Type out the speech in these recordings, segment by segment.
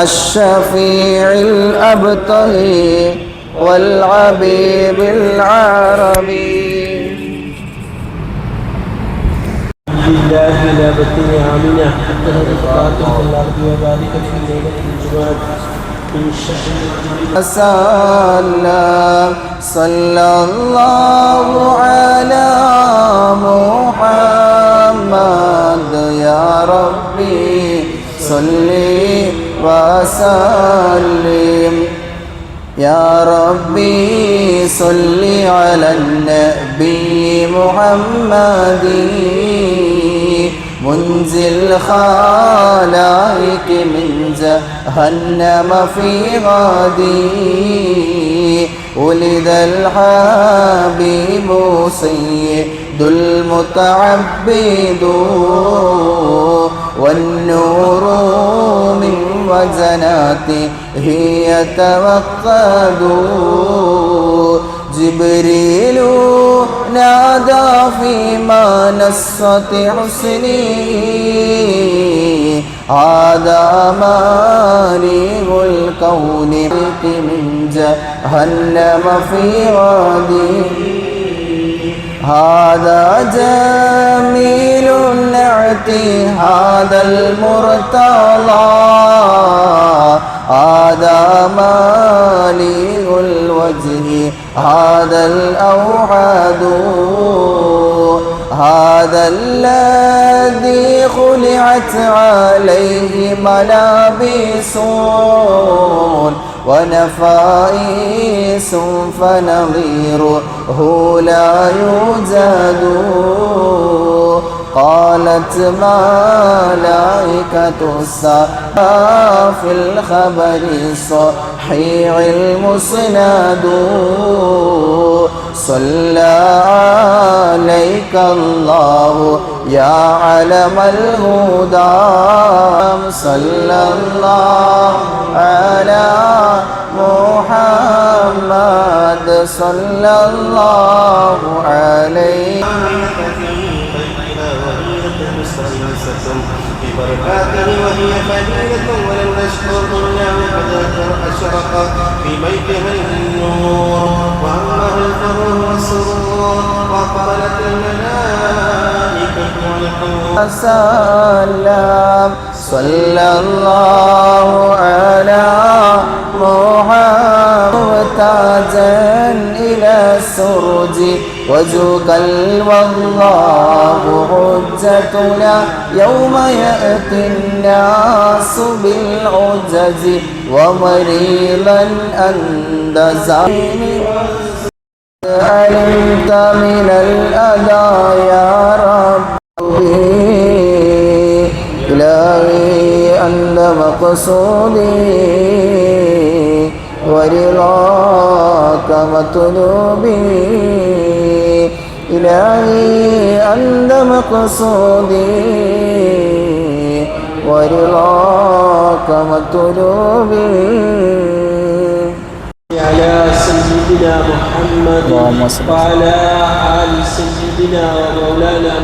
الشفيع الأبتهي والعبيب العربي. لله لا بطل آمنة حتى نتقاتل في الأرض وذلك في ليلة الجمعة من شهر وسلم. صلى الله على محمد يا ربي صل وسلم. يا ربي صل على النبي محمد منزل الخلائق من جهنم في غدي. ولد الحبيب سيد المتعبد والنور من وزناته يتوقد. جبريل نادى في منصة حسنه هذا مالك الكون من جهنم في غدي. هذا جميل نعتي هذا المرتضى هذا مالك الوجه هذا الأوحد. هذا الذي خلعت عليه ملابس ونفائس فنظيره لا يوجد. قالت ملائكة السماء في الخبر الصحيح المسند صلى عليك الله يا علم الهدى. صلى الله على محمد صلى الله عليه ببركاته وهي فضيلة ولم نشكر الله فقد أشرق في بيتها النور وأمه الفرح والسرور وقالت الملائكة والروح سلام. صلى الله على محمد تاجا إلى السرج وجهك والله حجتنا يوم يأتي الناس بالعجز ومريضا أنت زين علمت من الأذى يا ربي. إلهي أنت مقصودي ورضاك مطلوبي. إلهي أنت مقصودي ورضاك مطلوبي. على سيدنا محمد وعلى آل سيدنا ومولانا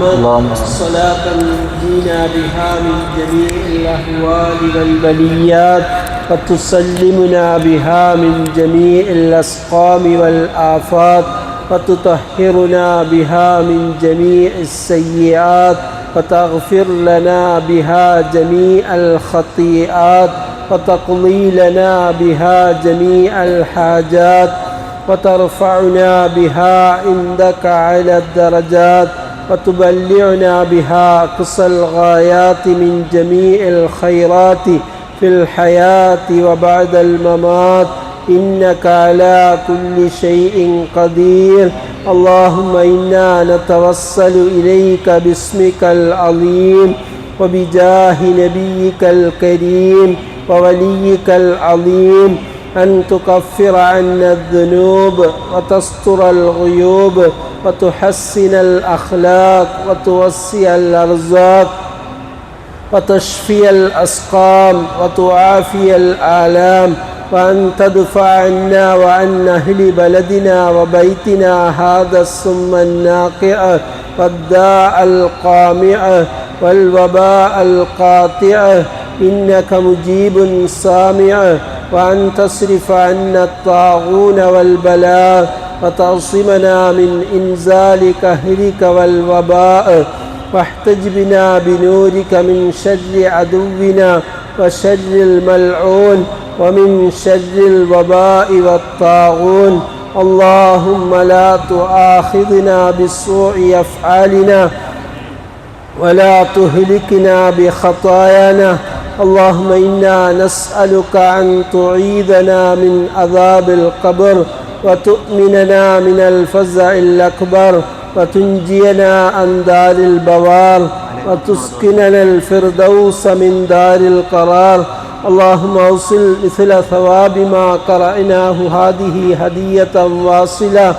محمد صلاة ننجينا بها من جميع الأهوال والبليات وتسلمنا بها من جميع الأسقام والآفات وتطهرنا بها من جميع السيئات وتغفر لنا بها جميع الخطيئات وتقضي لنا بها جميع الحاجات وترفعنا بها عندك على الدرجات وتبلغنا بها أقصى الغايات من جميع الخيرات في الحياة وبعد الممات إنك على كل شيء قدير. اللهم إنا نتوسل إليك باسمك العظيم وبجاه نبيك الكريم ووليك العظيم أن تكفر عنا الذنوب وتستر الغيوب وتحسن الأخلاق وتوسع الأرزاق وتشفي الأسقام وتعافي الآلام وأن تدفع عنا وعن أهل بلدنا وبيتنا هذا السم الناقع والداء القامع والوباء القاطع إنك مجيب سامع وأن تصرف عنا الطاغون والبلاء وتعصمنا من إنزال قهرك والوباء واحتجبنا بنورك من شر عدونا وشر الملعون ومن شر الوباء والطاغون. اللهم لا تؤاخذنا بسوء أفعالنا ولا تهلكنا بخطايانا. اللهم إنا نسألك أن تعيذنا من عذاب القبر وتؤمننا من الفزع الأكبر وتنجينا عن دار البوار وتسكننا الفردوس من دار القرار. اللهم اوصل مثل ثواب ما قرأناه هذه هدية واصلة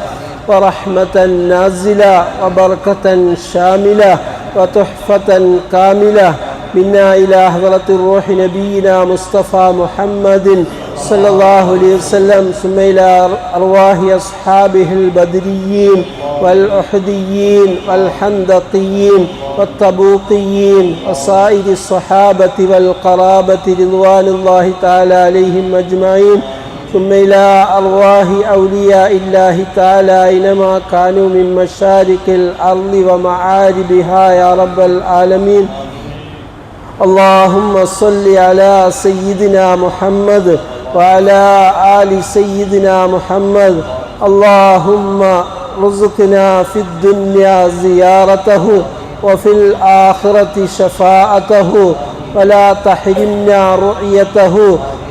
ورحمة نازلة وبركة شاملة وتحفة كاملة منا إلى حضرة الروح نبينا مصطفى محمد صلى الله عليه وسلم ثم إلى أرواح أصحابه البدريين والأحديين والحندقيين والطبوقيين وسائر الصحابة والقرابة رضوان الله تعالى عليهم أجمعين ثم إلى أرواح أولياء الله تعالى أينما كانوا من مشارق الأرض ومعاربها يا رب العالمين. اللهم صل على سيدنا محمد وعلى آل سيدنا محمد. اللهم رزقنا في الدنيا زيارته وفي الآخرة شفاعته ولا تحرمنا رؤيته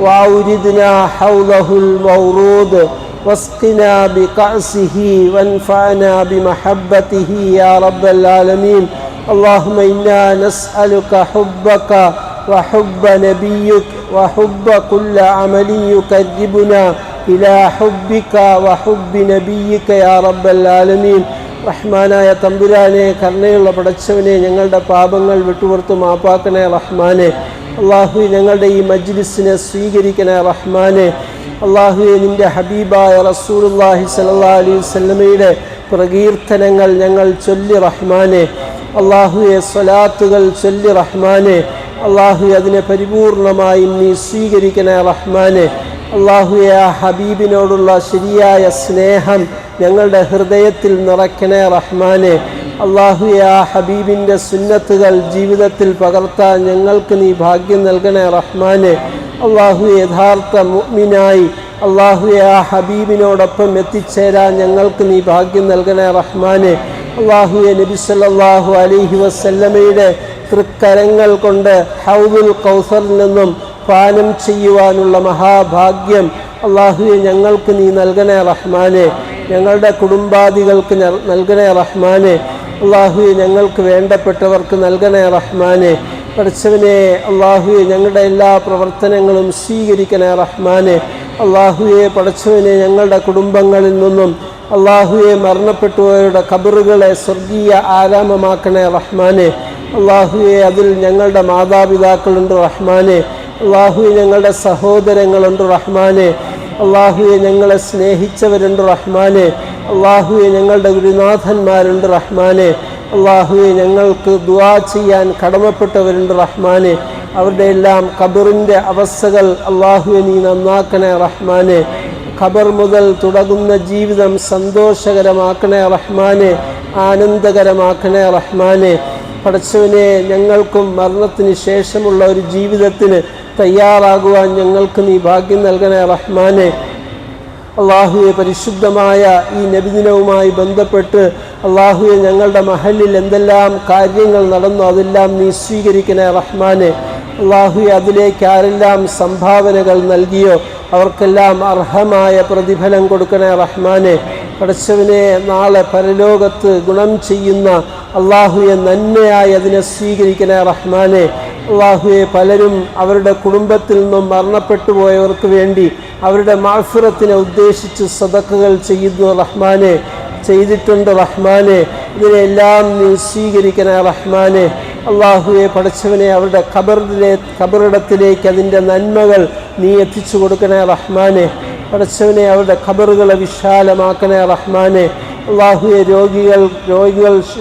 وأوردنا حوضه المورود واسقنا بكأسه وانفعنا بمحبته يا رب العالمين. اللهم إنا نسألك حبك وحب نبيك وحب كل عمل يقربنا إلى حبك وحب نبيك يا رب العالمين. റഹ്മാനായ തമ്പുരാനെ, കരുണയുള്ള പടച്ചവനെ, ഞങ്ങളുടെ പാപങ്ങൾ വിട്ടുപുറത്ത് മാപ്പാക്കണേ റഹ്മാനെ. അള്ളാഹു ഞങ്ങളുടെ ഈ മജ്ലിസിനെ സ്വീകരിക്കണേ റഹ്മാനെ. അള്ളാഹുവെ, നിൻ്റെ ഹബീബായ റസൂലുള്ളാഹി സ്വല്ലല്ലാഹു അലൈഹി വസല്ലമയുടെ പ്രകീർത്തനങ്ങൾ ഞങ്ങൾ ചൊല്ലി റഹ്മാനെ. അള്ളാഹുവെ, സ്വലാത്തുകൾ ചൊല്ലി റഹ്മാനെ. അള്ളാഹുവെ, അതിനെ പരിപൂർണമായും നീ സ്വീകരിക്കണേ റഹ്മാനെ. അള്ളാഹുവെ, ആ ഹബീബിനോടുള്ള ശരിയായ സ്നേഹം ഞങ്ങളുടെ ഹൃദയത്തിൽ നിറയ്ക്കണേ റഹ്മാനെ. അള്ളാഹുവെ, ആ ഹബീബിൻ്റെ സുന്നത്തുകൾ ജീവിതത്തിൽ പകർത്താൻ ഞങ്ങൾക്ക് നീ ഭാഗ്യം നൽകണേ റഹ്മാനെ. അള്ളാഹുവെ, യഥാർത്ഥ മുഅ്മിനായി അള്ളാഹുവെ ആ ഹബീബിനോടൊപ്പം എത്തിച്ചേരാൻ ഞങ്ങൾക്ക് നീ ഭാഗ്യം നൽകണേ റഹ്മാനെ. അള്ളാഹുവെ, നബി സല്ലല്ലാഹു അലൈഹി വസല്ലമയുടെ തൃക്കരങ്ങൾ കൊണ്ട് ഹൗദുൽ കൗസറിൽ നിന്നും പാനം ചെയ്യുവാനുള്ള മഹാഭാഗ്യം അള്ളാഹുവെ ഞങ്ങൾക്ക് നീ നൽകണേ റഹ്മാനെ. ഞങ്ങളുടെ കുടുംബാദികൾക്ക് നൽകണേ റഹ്മാനെ. അള്ളാഹുവെ, ഞങ്ങൾക്ക് വേണ്ടപ്പെട്ടവർക്ക് നൽകണേ റഹ്മാനെ. പഠിച്ചവനെ, അള്ളാഹുവെ, ഞങ്ങളുടെ എല്ലാ പ്രവർത്തനങ്ങളും സ്വീകരിക്കണേ റഹ്മാനെ. അള്ളാഹുവെ, പഠിച്ചവനെ, ഞങ്ങളുടെ കുടുംബങ്ങളിൽ നിന്നും അള്ളാഹുവെ മരണപ്പെട്ടുപോയവരുടെ ഖബറുകളെ സ്വർഗീയ ആരാമമാക്കണേ റഹ്മാനെ. അള്ളാഹുവെ, അതിൽ ഞങ്ങളുടെ മാതാപിതാക്കളുണ്ട് റഹ്മാനെ. അള്ളാഹുവെ, ഞങ്ങളുടെ സഹോദരങ്ങളുണ്ട് റഹ്മാനെ. അള്ളാഹുവെ, ഞങ്ങളെ സ്നേഹിച്ചവരുണ്ട് റഹ്മാനെ. അള്ളാഹുവെ, ഞങ്ങളുടെ ഗുരുനാഥന്മാരുണ്ട് റഹ്മാനെ. അള്ളാഹുവെ, ഞങ്ങൾക്ക് ദുആ ചെയ്യാൻ കടമപ്പെട്ടവരുണ്ട് റഹ്മാനെ. അവരുടെ എല്ലാം ഖബറിൻ്റെ അവസ്ഥകൾ അള്ളാഹുവെ നീ നന്നാക്കണേ റഹ്മാനെ. ഖബർ മുതൽ തുടങ്ങുന്ന ജീവിതം സന്തോഷകരമാക്കണേ റഹ്മാനെ, ആനന്ദകരമാക്കണേ റഹ്മാനെ. പടച്ചവനെ, ഞങ്ങൾക്കും മരണത്തിന് ശേഷമുള്ള ഒരു ജീവിതത്തിന് തയ്യാറാകുവാൻ ഞങ്ങൾക്ക് നീ ഭാഗ്യം നൽകണേ റഹ്മാനെ. അള്ളാഹുവെ, പരിശുദ്ധമായ ഈ നബിദിനവുമായി ബന്ധപ്പെട്ട് അള്ളാഹുവെ ഞങ്ങളുടെ മഹലിൽ എന്തെല്ലാം കാര്യങ്ങൾ നടന്നു അതെല്ലാം നീ സ്വീകരിക്കണേ റഹ്മാനെ. അള്ളാഹുവെ, അതിലേക്ക് ആരെല്ലാം സംഭാവനകൾ നൽകിയോ അവർക്കെല്ലാം അർഹമായ പ്രതിഫലം കൊടുക്കണേ റഹ്മാനെ. പടച്ചവനെ, നാളെ പരലോകത്ത് ഗുണം ചെയ്യുന്ന അള്ളാഹുവെ നന്മയായി അതിനെ സ്വീകരിക്കണേ റഹ്മാനെ. അള്ളാഹുവെ, പലരും അവരുടെ കുടുംബത്തിൽ നിന്നും മരണപ്പെട്ടു പോയവർക്ക് വേണ്ടി അവരുടെ മഗ്ഫിറത്തിനെ ഉദ്ദേശിച്ച് സദഖകൾ ചെയ്യുന്നു റഹ്മാനെ, ചെയ്തിട്ടുണ്ട് റഹ്മാനെ. ഇതിനെല്ലാം നീ സ്വീകരിക്കണേ റഹ്മാനെ. അള്ളാഹുവെ, പടച്ചവനെ, അവരുടെ ഖബറിടത്തിലേക്ക് അതിൻ്റെ നന്മകൾ നീ എത്തിച്ചു കൊടുക്കണേ റഹ്മാനെ. പടച്ചവനെ, അവരുടെ ഖബറുകളെ വിശാലമാക്കണേ റഹ്മാനെ. അള്ളാഹുവെ,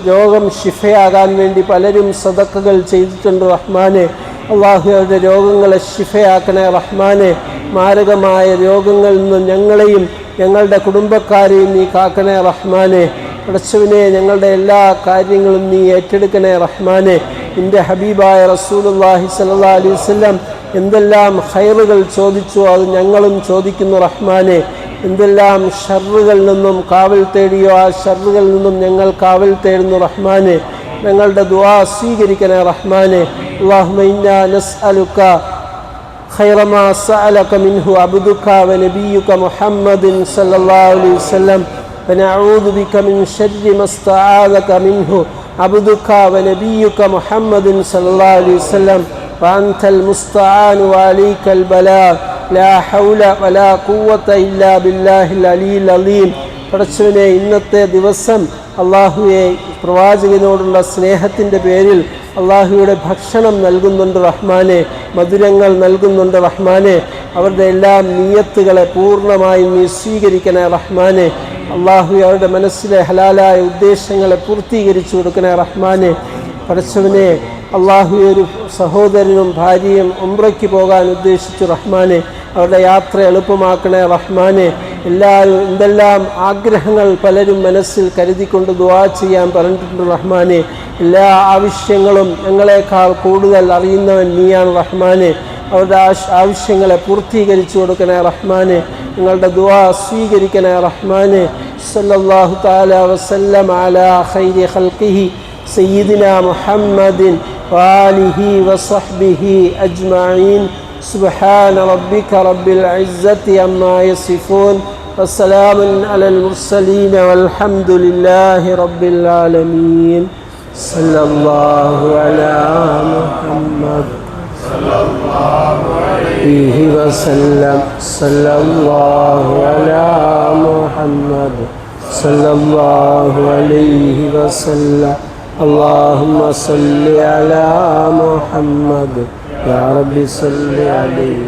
രോഗം ശിഫയാകാൻ വേണ്ടി പലരും സദഖകൾ ചെയ്തിട്ടുണ്ട് റഹ്മാനെ. അള്ളാഹു അവരുടെ രോഗങ്ങളെ ശിഫയാക്കണേ റഹ്മാനെ. മാരകമായ രോഗങ്ങളിൽ നിന്നും ഞങ്ങളെയും ഞങ്ങളുടെ കുടുംബക്കാരെയും നീ കാക്കണേ റഹ്മാനെ. പടച്ചവനെ, ഞങ്ങളുടെ എല്ലാ കാര്യങ്ങളും നീ ഏറ്റെടുക്കണേ റഹ്മാനെ. നിൻ്റെ ഹബീബായ റസൂലുള്ളാഹി സ്വല്ലല്ലാഹു അലൈഹി വസല്ലം എന്തെല്ലാം ഖൈറുകൾ ചോദിച്ചു അത് ഞങ്ങളും ചോദിക്കുന്നു റഹ്മാനെ. എന്തെല്ലാം ഷർറുകളിൽ നിന്നും കാവൽ തേടിയോ ആ ഷർറുകളിൽ നിന്നും ഞങ്ങൾ കാവൽ തേടുന്നു റഹ്മാനെ. ഞങ്ങളുടെ ദുആ സ്വീകരിക്കണേ റഹ്മാനെ. അല്ലാഹുമ്മ ഇന്നാ നസ്അലുക ഖൈറ മാ സഅലക മിൻഹു അബ്ദുക വനബിയ്യുക മുഹമ്മദിൻ സ്വല്ലല്ലാഹു അലൈഹി വസല്ലം വനഊദു ബിക മിൻ ശർരി മാ ഇസ്തആദക മിൻഹു അബ്ദുക വനബിയ്യുക മുഹമ്മദിൻ സ്വല്ലല്ലാഹു അലൈഹി വസല്ലം വഅൻതൽ മുസ്തആൻ വഅലൈക്കൽ ബലാ ലാ ഹൗല വലാ ഖുവത ഇല്ലാ ബില്ലാഹിൽ അലിയിൽ അലീം. പടച്ചവനെ, ഇന്നത്തെ ദിവസം അള്ളാഹുവെ പ്രവാചകനോടുള്ള സ്നേഹത്തിൻ്റെ പേരിൽ അള്ളാഹുയുടെ ഭക്ഷണം നൽകുന്നുണ്ട് റഹ്മാനെ, മധുരങ്ങൾ നൽകുന്നുണ്ട് റഹ്മാനെ. അവരുടെ എല്ലാ നിയ്യത്തുകളെ പൂർണ്ണമായും നീ സ്വീകരിക്കണേ റഹ്മാനെ. അള്ളാഹു അവരുടെ മനസ്സിലെ ഹലാലായ ഉദ്ദേശങ്ങളെ പൂർത്തീകരിച്ചു കൊടുക്കണേ റഹ്മാനെ. പടച്ചവനെ, അള്ളാഹു ഒരു സഹോദരനും ഭാര്യയും ഉംറയ്ക്ക് പോകാൻ ഉദ്ദേശിച്ചു റഹ്മാനെ. അവരുടെ യാത്ര എളുപ്പമാക്കണേ റഹ്മാനെ. എല്ലാവരും എന്തെല്ലാം ആഗ്രഹങ്ങൾ പലരും മനസ്സിൽ കരുതിക്കൊണ്ട് ദുആ ചെയ്യാൻ പറഞ്ഞിട്ടുണ്ട് റഹ്മാനെ. എല്ലാ ആവശ്യങ്ങളും ഞങ്ങളെക്കാൾ കൂടുതൽ അറിയുന്നവൻ നീയാണ് റഹ്മാനെ. അവരുടെ ആവശ്യങ്ങളെ പൂർത്തീകരിച്ചു കൊടുക്കണേ റഹ്മാനെ. നിങ്ങളുടെ ദുആ സ്വീകരിക്കണേ റഹ്മാനെ. സല്ലല്ലാഹു തആല വസല്ലം അലാ ഖൈരി ഖൽഖിഹി സയ്യിദിനാ മുഹമ്മദിൻ വആലിഹി വസഹ്ബിഹി അജ്മഈൻ. സുബ്ഹാന റബ്ബിക റബ്ബിൽ ഇസ്സത്തി അമ്മാ യസിഫൂൻ വസ്സലാമുൻ അലൽ മുർസലീൻ വൽഹംദുലില്ലാഹി റബ്ബിൽ ആലമീൻ. സല്ലല്ലാഹു അലാ മുഹമ്മദ് സല്ലല്ലാഹു അലൈഹി വസല്ലം. സല്ലല്ലാഹു അലാ മുഹമ്മദ് സല്ലല്ലാഹു അലൈഹി വസല്ലം. اللهم صل على محمد يا رب صل عليه